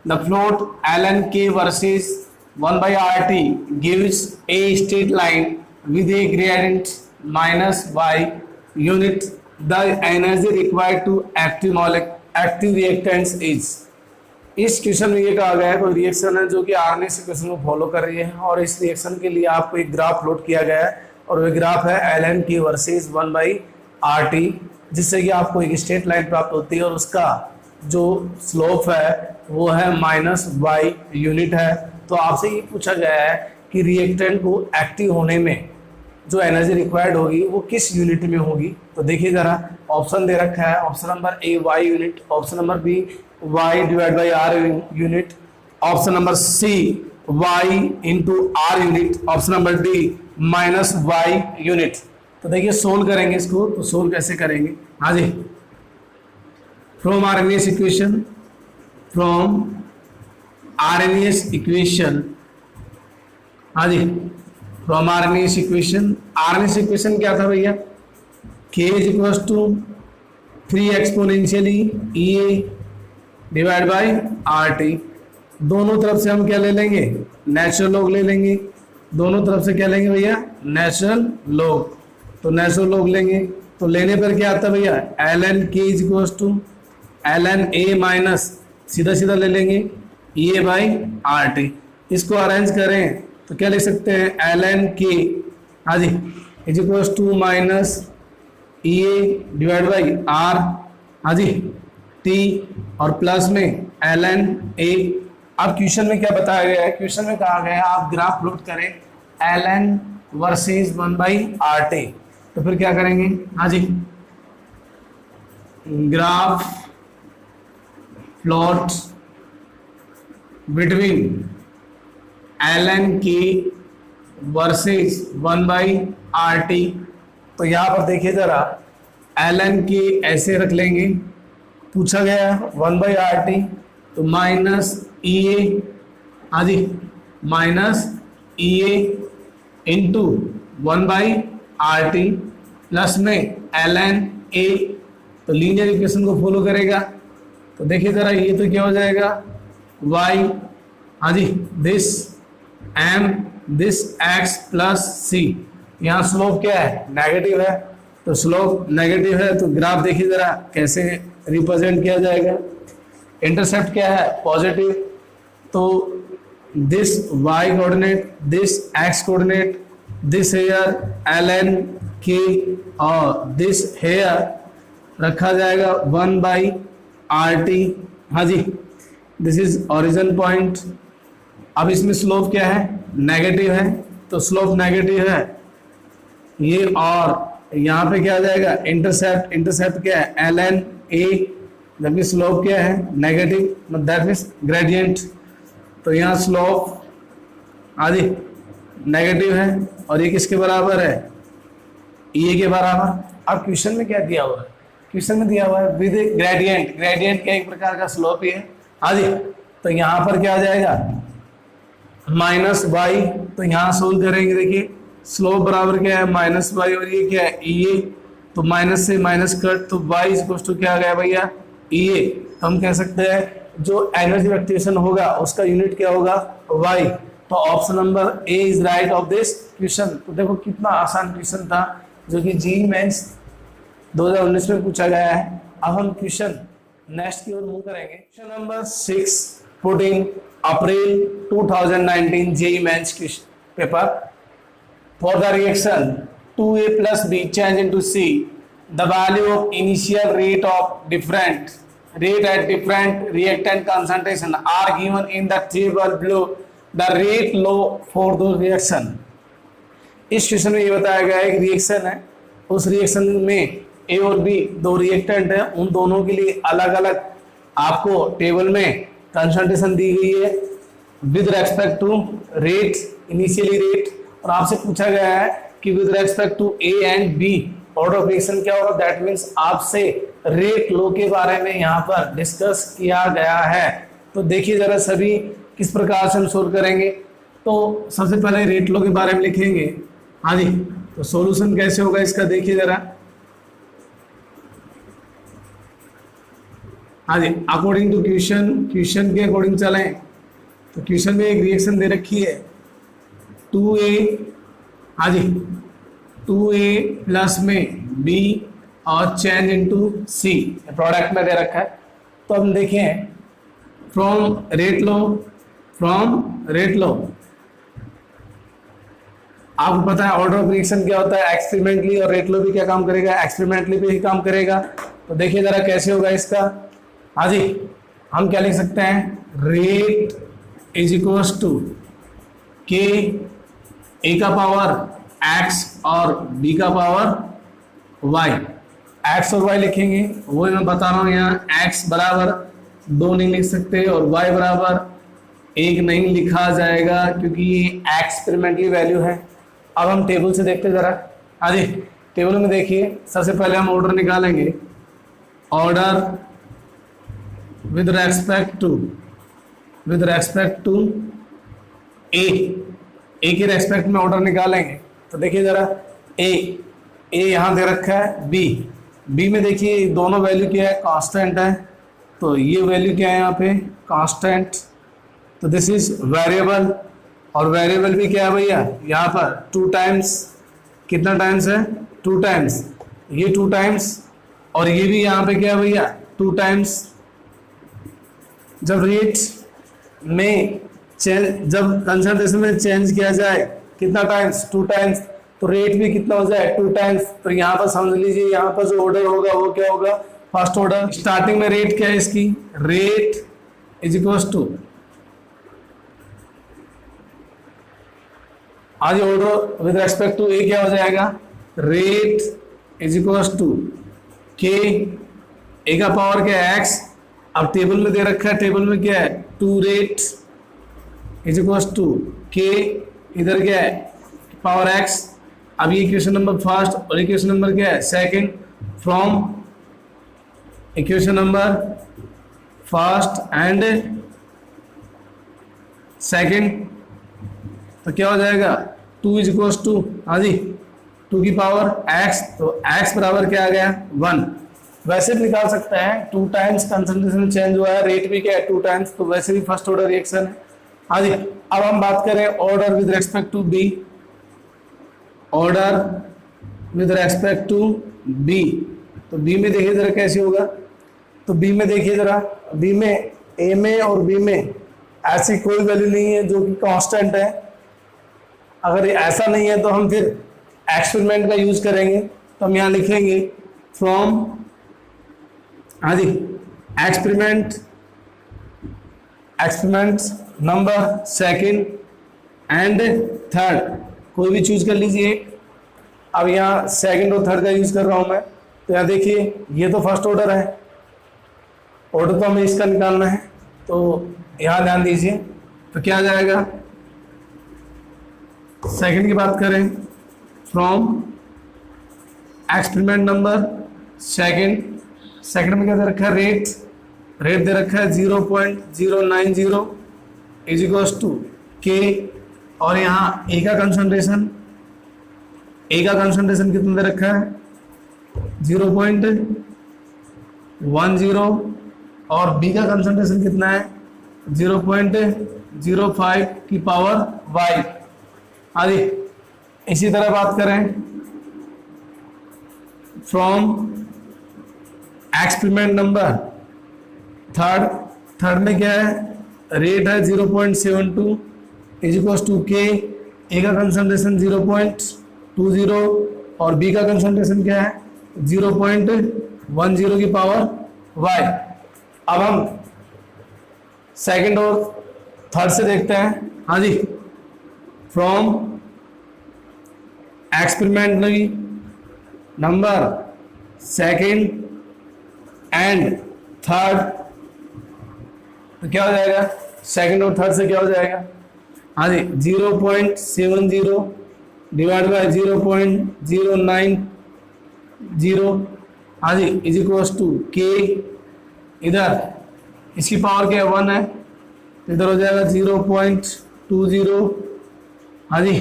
[SPEAKER 1] The plot ln k versus 1/RT gives a straight line with a gradient minus y unit. The energy required to active reactants is, इस question में ये कहा गया है कोई रिएक्शन है जो कि आर्गेनियस इक्वेशन को फॉलो कर रही है और इस रिएक्शन के लिए आपको एक ग्राफ प्लॉट किया गया है और वह ग्राफ है ln k वर्सेस 1/RT, जिससे कि आपको एक स्ट्रेट लाइन प्राप्त होती है और उसका जो स्लोप है वो है -y यूनिट है। तो आपसे ये पूछा गया है कि रिएक्टेंट को एक्टिव होने में जो एनर्जी रिक्वायर्ड होगी वो किस यूनिट में होगी। तो देखिए ज़रा, ऑप्शन दे रखा है, option number A Y unit, option number B Y divide by R unit, option number C Y into R unit, option number D minus Y unit. तो देखिए सोल्व करेंगे इसको, तो सोल्व कैसे करेंगे। हाँ जी, from Arrhenius equation, from Arrhenius equation, हाँ जी, from Arrhenius equation. Arrhenius equation क्या था भैया, k is equal to 3 exponentially A divide by R T. दोनों तरफ से हम क्या ले लेंगे, नेचुरल लॉग ले लेंगे। दोनों तरफ से क्या लेंगे भैया, नेचुरल लॉग। तो नेचुरल लॉग लेंगे तो लेने पर क्या आता है भैया, ln k is equal to ln a minus, सीधा सीधा ले लेंगे ए बाई आर टी। इसको अरेंज करें तो क्या लिख सकते हैं, ln k, हाँ जी, is equal to minus A divide by R, हाँ जी, टी, और प्लस में ln a। अब क्वेश्चन में क्या बताया गया है, क्वेश्चन में कहा गया है आप ग्राफ प्लॉट करें ln वर्सेस 1/RT। तो फिर क्या करेंगे, हाँ जी, graph plot between ln k versus 1/RT। तो यहाँ पर देखिए जरा, ln k ऐसे रख लेंगे, पूछा गया 1/RT, तो माइनस ई ए, हाँ जी, माइनस ई ए इंटू 1/RT प्लस में ln a। तो लीनियर इक्वेशन को फॉलो करेगा। तो देखिए जरा, ये तो क्या हो जाएगा, y, हाँ जी, this m, this x plus c। यहाँ स्लोप क्या है, नेगेटिव है, तो स्लोप नेगेटिव है तो ग्राफ देखिए जरा कैसे रिप्रेजेंट किया जाएगा। इंटरसेप्ट क्या है, पॉजिटिव, तो this y coordinate, this x coordinate, this here ln k और दिस हेयर रखा जाएगा 1/RT, हाँ जी, दिस इज ओरिजिन पॉइंट। अब इसमें स्लोप क्या है, नेगेटिव है, तो स्लोप नेगेटिव है ये, और यहाँ पे क्या आ जाएगा, इंटरसेप्ट, इंटरसेप्ट क्या है, ln a, जबकि स्लोप क्या है, नेगेटिव, दैट मीन्स ग्रेडियंट। तो यहाँ स्लोप आदि नेगेटिव है और ये किसके बराबर है, ए के बराबर। अब क्वेश्चन में क्या दिया हुआ है, क्वेश्चन में दिया हुआ है विद ग्रेडियंट, ग्रेडियंट क्या एक प्रकार का स्लोप ही है, हाँ जी। तो यहाँ पर क्या आ जाएगा, माइनस वाई। तो यहाँ सोल्व करेंगे, देखिए स्लोप बराबर क्या है, माइनस वाई, और ये क्या है, ई ए। तो माइनस से माइनस कट, तो वाई इक्वल टू क्या आ गया भैया, ई ए। तो हम कह सकते हैं जो एनर्जी एक्टिवेशन होगा उसका यूनिट क्या होगा, वाई। तो option number A is right of this question. तो देखो कितना आसान क्वेश्चन था जो कि जी मेंस 2019 में पूछा गया है। अब हम क्वेश्चन नेक्स्ट की ओर मूव करेंगे। Question number 6 14 April 2019 JEE Mains question paper. For the reaction 2A plus B change into C, the value of initial rate at different reactant concentration are given in the table below. The rate law for those reaction. इस question में ये बताया गया है एक reaction है, उस reaction में ए और बी दो रिएक्टेंट है, उन दोनों के लिए अलग अलग आपको टेबल में कंसंट्रेशन दी गई है with respect to rate, initially rate. और आपसे पूछा गया है कि with respect to A and B order of reaction क्या होगा, दैट मीन्स आपसे रेट लो के बारे में यहाँ पर डिस्कस किया गया है। तो देखिए जरा सभी किस प्रकार से हम सोल्व करेंगे। तो सबसे पहले रेट लो के बारे में लिखेंगे, हाँ जी। तो सॉल्यूशन कैसे होगा इसका देखिए जरा, हाँ जी, अकॉर्डिंग टू क्वेश्चन के अकॉर्डिंग चलें। तो क्वेश्चन में एक रिएक्शन दे रखी है 2A, हाँ जी, 2A प्लस में B और चेंज इनटू C प्रोडक्ट में दे रखा है। तो हम देखें फ्रॉम रेट लो आपको पता है ऑर्डर ऑफ रिएक्शन क्या होता है एक्सपेरिमेंटली, और रेट लो भी क्या काम करेगा, एक्सपेरिमेंटली पे ही काम करेगा। तो देखिए जरा कैसे होगा इसका, हाँ जी, हम क्या लिख सकते हैं, रेट इज इक्वल टू के ए का पावर एक्स और बी का पावर वाई, एक्स और वाई लिखेंगे, वही मैं बता रहा हूँ। यहाँ एक्स बराबर 2 नहीं लिख सकते और वाई बराबर 1 नहीं लिखा जाएगा क्योंकि ये एक्सपेरिमेंटली वैल्यू है। अब हम टेबल से देखते जरा। हाँ जी, टेबल में देखिए, सबसे पहले हम ऑर्डर निकालेंगे, ऑर्डर विद रेस्पेक्ट टू ए के रेस्पेक्ट में ऑर्डर निकालेंगे। तो देखिए जरा, ए यहाँ दे रखा है, बी में देखिए दोनों वैल्यू क्या है, कांस्टेंट है। तो ये वैल्यू क्या है यहाँ पे, कांस्टेंट। तो दिस इज वेरिएबल, और वेरिएबल भी क्या है भैया, यहाँ पर 2 टाइम्स, कितना टाइम्स है, 2 टाइम्स, ये 2 टाइम्स, और ये भी यहाँ पे क्या है भैया, 2 टाइम्स। जब रेट में चेंज, जब कंसंट्रेशन में चेंज किया जाए कितना टाइम्स, 2 टाइम्स, तो रेट भी कितना हो जाए, 2 टाइम्स। तो यहाँ पर समझ लीजिए, यहाँ पर जो ऑर्डर होगा वो क्या होगा, फर्स्ट ऑर्डर। स्टार्टिंग में रेट क्या है इसकी, रेट इज इक्वल टू, आज ऑर्डर विद रेस्पेक्ट टू ए क्या हो जाएगा, रेट इज इक्वल टू के, ए का पावर क्या है, एक्स। अब टेबल में दे रखा है, टेबल में क्या है, 2 रेट इज इक्वल टू के, इधर क्या है, पावर एक्स। अब ये इक्वेशन नंबर फर्स्ट और इक्वेशन नंबर क्या है, second, from equation number first and second, तो क्या हो जाएगा, 2 इज इक्वल टू, हाँ जी, 2 की पावर x, तो x बराबर क्या आ गया, 1। वैसे भी निकाल सकते हैं, 2 टाइम्स कंसंट्रेशन चेंज हुआ है, रेट भी क्या है, 2 टाइम्स, तो वैसे भी फर्स्ट ऑर्डर रिएक्शन है। हाँ जी, अब हम बात करें order with respect to B, order with respect to B. तो बी में देखिए जरा कैसे होगा, तो बी में देखिए जरा, बी में, ए में और बी में ऐसी कोई वैल्यू नहीं है जो कि कांस्टेंट है। अगर ऐसा नहीं है तो हम फिर एक्सपेरिमेंट का यूज करेंगे। तो हम यहाँ लिखेंगे फ्रॉम, हाँ जी, experiment number second and third, कोई भी चूज कर लीजिए। अब यहाँ सेकंड और थर्ड का यूज कर रहा हूँ मैं। तो यहाँ देखिए, ये तो फर्स्ट ऑर्डर है, ऑर्डर तो हमें इसका निकालना है, तो यहाँ ध्यान दीजिए। तो क्या आ जाएगा, सेकंड की बात करें, फ्रॉम एक्सपेरिमेंट नंबर सेकंड में क्या दे रखा है, रेट दे रखा है 0.090 इज इक्वल्स टू के, और यहाँ ए का कंसंट्रेशन कितना दे रखा है, 0.10, और बी का कंसंट्रेशन कितना है, 0.05 की पावर वाई। आदि इसी तरह बात करें फ्रॉम एक्सपेरिमेंट नंबर थर्ड में क्या है, रेट है 0.72 इज इक्वल टू के, ए का कंसंट्रेशन 0.20 और बी का कंसंट्रेशन क्या है, 0.10 की पावर वाई। अब हम सेकंड और थर्ड से देखते हैं। हाँ जी, from experiment number second and third, तो क्या हो जाएगा, सेकंड और थर्ड से क्या हो जाएगा, हाँ जी, 0.70 डिवाइड बाय 0.090, हाँ जी, इज इक्वल टू के, इधर इसकी पावर क्या है, 1 है, तो इधर हो जाएगा 0.20, हाँ जी,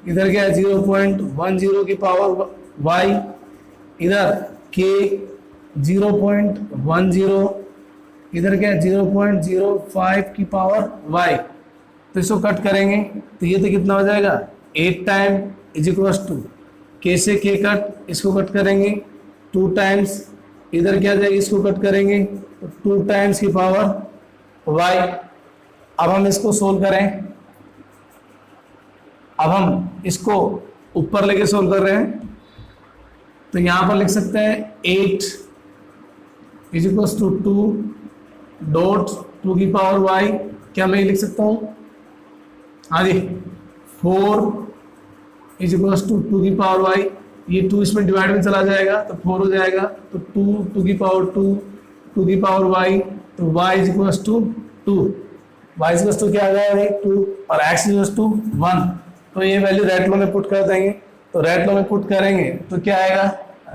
[SPEAKER 1] इधर क्या है 0.10 की पावर y, इधर k 0.10, इधर क्या है 0.05 की पावर y। तो इसको कट करेंगे तो ये तो कितना हो जाएगा, 8 time is equal to k से k कट, इसको कट करेंगे 2 टाइम्स, इधर क्या जाएगा, इसको कट करेंगे तो 2 टाइम्स की पावर y। अब हम इसको सोल्व करें, अब हम इसको ऊपर लेके सोल्व कर रहे हैं। तो यहाँ पर लिख सकते हैं 8 इज इक्वल टू 2 की पावर y, क्या मैं लिख सकता हूँ, हाँ जी, 4 इज इक्वल टू की पावर वाई, ये 2 इसमें डिवाइड में चला जाएगा तो 4 हो जाएगा, तो 2 की पावर 2 की पावर वाई, तो y is equal to 2, y is equal to क्या आ जाएगा भाई 2, और x इज इक्वल टू 1। तो ये वैल्यू रेट लॉ में पुट कर देंगे, तो रेट लॉ में पुट करेंगे तो क्या आएगा,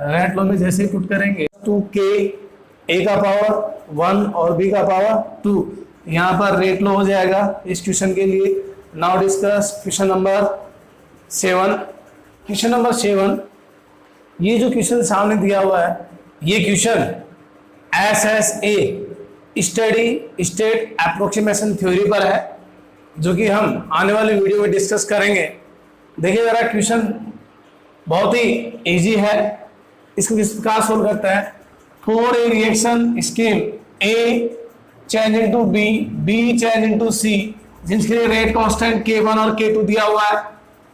[SPEAKER 1] रेट लॉ में जैसे ही पुट करेंगे 2k a का पावर 1 और b का पावर 2, यहाँ पर रेट लॉ हो जाएगा इस क्वेश्चन के लिए। Now discuss question number 7। Question number 7, ये जो क्वेश्चन सामने दिया हुआ है, ये question SSA study state approximation theory पर है, जो कि हम आने वाली वीडियो में डिस्कस करेंगे। देखिए जरा, क्वेश्चन बहुत ही इजी है। इसको किस प्रकार सोल्व करता है, for a reaction scheme A change into B, B change into C, जिसके लिए रेट कांस्टेंट K1 और K2 दिया हुआ है।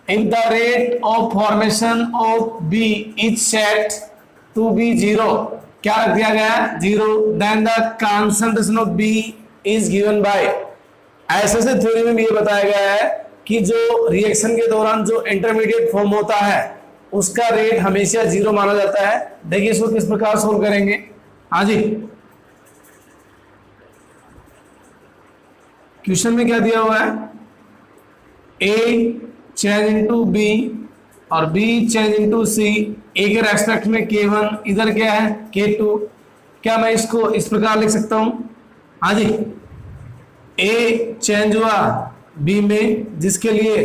[SPEAKER 1] If the rate of formation of B is set to be 0, क्या रख दिया गया है 0, then the concentration of B is given by। ऐसे से थ्योरी में ये बताया गया है कि जो रिएक्शन के दौरान जो इंटरमीडिएट फॉर्म होता है उसका रेट हमेशा 0 माना जाता है। देखिए इसको किस प्रकार सोल्व करेंगे। हाँ जी, क्वेश्चन में क्या दिया हुआ है, A चेंज इनटू B और B change into C, A के रेस्पेक्ट में K1, इधर क्या है K2। क्या मैं इसको इस प्रकार लिख सकता हूं, हाँ जी, A चेंज हुआ B में, जिसके लिए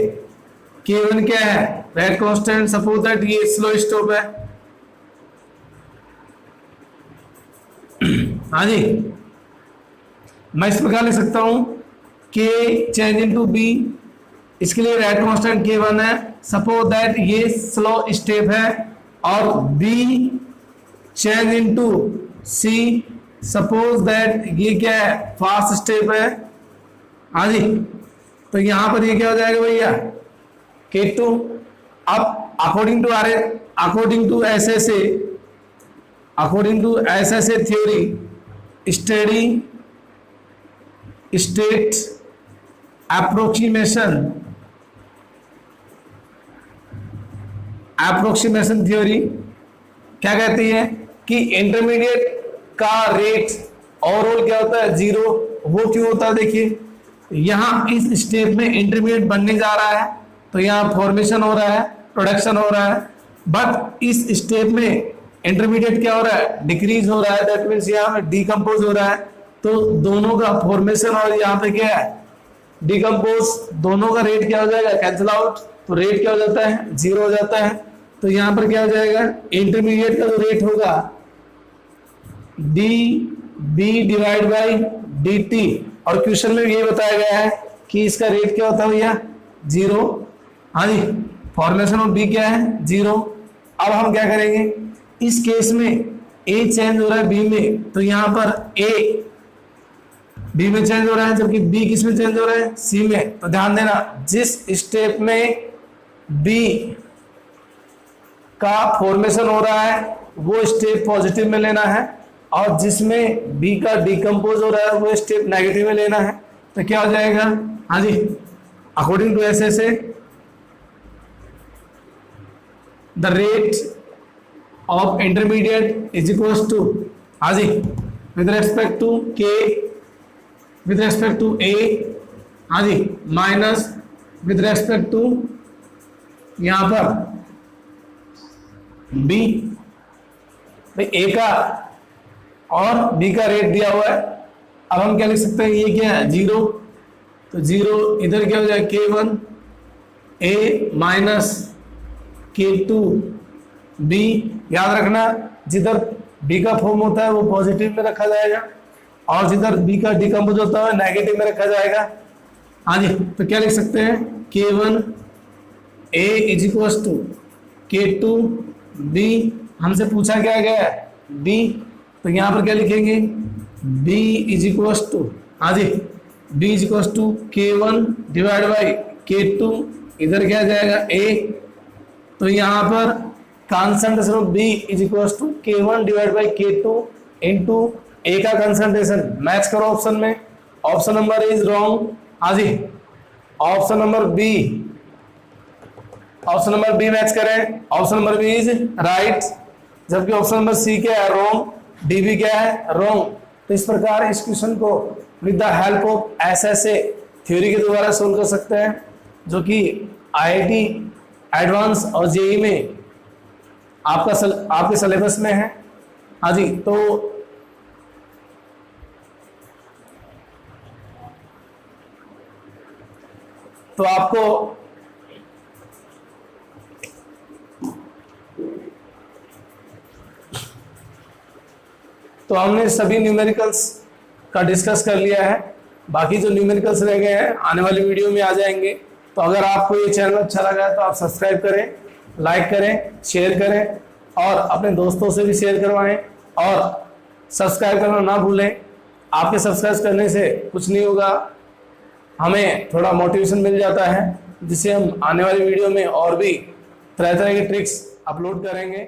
[SPEAKER 1] K1 क्या है रेट कांस्टेंट, सपोज दैट ये स्लो स्टॉप है, हाँ जी, मैं इस प्रकार लिख सकता हूं K चेंज इनटू B, इसके लिए रेट कांस्टेंट K1 है, सपोज दैट ये स्लो स्टेप है, और B change into C, suppose that ये क्या है फास्ट स्टेप है, हाँ जी। तो यहां पर ये क्या हो जाएगा भैया K2। अब according to SSA theory steady state approximation theory क्या कहती है कि इंटरमीडिएट का रेट ओवरऑल क्या होता है 0। वो क्यों होता है, देखिए यहाँ इस स्टेप में इंटरमीडिएट बनने जा रहा है, तो यहाँ फॉर्मेशन हो रहा है, प्रोडक्शन हो रहा है, बट इस स्टेप में इंटरमीडिएट क्या हो रहा है डिक्रीज हो रहा है, दैट मीन्स यहाँ पे डिकम्पोज हो रहा है। तो दोनों का फॉर्मेशन और यहाँ पे क्या है डिकम्पोज, दोनों का रेट क्या हो जाएगा कैंसिल आउट, तो रेट क्या हो जाता है 0 हो जाता है। तो यहाँ पर क्या हो जाएगा इंटरमीडिएट का जो रेट होगा DB डिवाइड बाई DT, और क्वेश्चन में ये बताया गया है कि इसका रेट क्या होता है भैया 0, हाँ जी, फॉर्मेशन ऑफ B क्या है 0। अब हम क्या करेंगे, इस केस में A चेंज हो रहा है B में, तो यहाँ पर A B में चेंज हो रहा है, जबकि B किस में चेंज हो रहा है C में। तो ध्यान देना, जिस स्टेप में B का फॉर्मेशन हो रहा है वो स्टेप पॉजिटिव में लेना है, और जिसमें B का डिकम्पोज हो रहा है वो स्टेप नेगेटिव में लेना है। तो क्या हो जाएगा, हाँ जी, according to SSA the rate of intermediate is equal to, हाँ जी, with respect to K with respect to A, हाँ जी, माइनस विद रेस्पेक्ट टू यहां पर B, भाई A का और B का रेट दिया हुआ है। अब हम क्या लिख सकते हैं, ये क्या है 0, तो 0 इधर क्या हो जाएगा K1 A minus K2 B। याद रखना, जिधर B का फॉर्म होता है वो पॉजिटिव में रखा जाएगा, और जिधर B का डिकम्पोज होता है नेगेटिव में रखा जाएगा, हाँ जी। तो क्या लिख सकते हैं K1 A is equal to K2 B, हमसे पूछा क्या गया है B, तो यहाँ पर क्या लिखेंगे B इज इक्वल टू, हाँ जी, B is equal to K1 divide by K2, इधर क्या जाएगा A, तो यहाँ पर concentration of B is equal to K1 divide by K2 into A का कंसंट्रेशन मैच करो ऑप्शन में, ऑप्शन नंबर इज रॉन्ग, हाँ जी, option number B option number B match करें, option number B is right, जबकि option number C क्या है, wrong, D भी क्या है, रॉन्ग। तो इस प्रकार इस क्वेश्चन को विद द हेल्प ऑफ ऐसे थ्योरी के द्वारा सोल्व कर सकते हैं, जो कि IIT एडवांस और जेई में आपके सिलेबस में है। हाँ जी, तो आपको तो हमने सभी न्यूमेरिकल्स का डिस्कस कर लिया है। बाकी जो न्यूमेरिकल्स रह गए हैं आने वाली वीडियो में आ जाएंगे। तो अगर आपको ये चैनल अच्छा लगा है तो आप सब्सक्राइब करें, लाइक करें, शेयर करें और अपने दोस्तों से भी शेयर करवाएं और सब्सक्राइब करना ना भूलें। आपके सब्सक्राइब करने से कुछ नहीं होगा, हमें थोड़ा मोटिवेशन मिल जाता है, जिससे हम आने वाली वीडियो में और भी तरह तरह की ट्रिक्स अपलोड करेंगे।